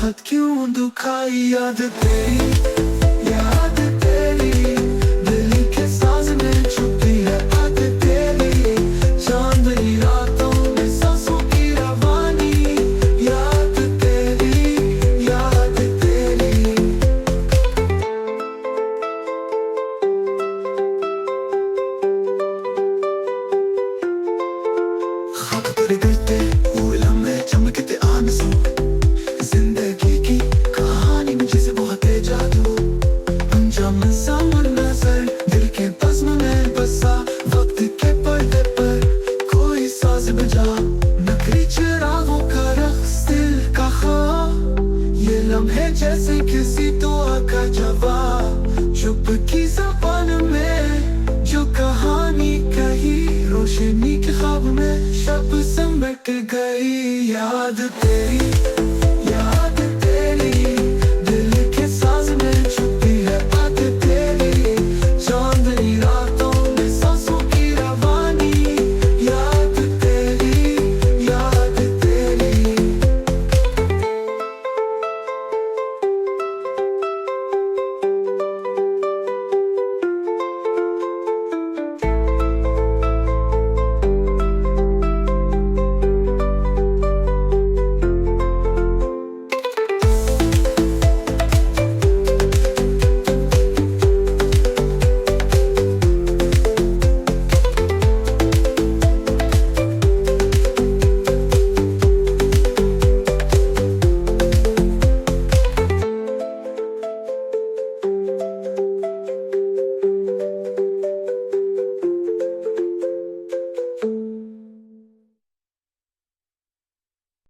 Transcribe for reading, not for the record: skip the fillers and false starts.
बहुत क्यों दुखाई याद तेरी, याद तेरी। दिल के साज में छुपी है बात तेरी, चांदनी रातों में सांसों की रवानी। याद तेरी, याद तेरी। ख्वाब तेरे गिरते हुए लम्हे चमकते आंसू, जिंदगी की कहानी में जैसे बहुत है जादू। अनजान सा मन नजर दिल के बज़्म में बसा, वक्त के पर्दे पर कोई साज बजा। नकली चिरागों का रक्स दिल का ख्वाब, ये लम्हे जैसे किसी दुआ का जवाब। चुप की ज़बान में जो कहानी कही, रोशनी के ख्वाब में शब सिमट गई। याद तेरी,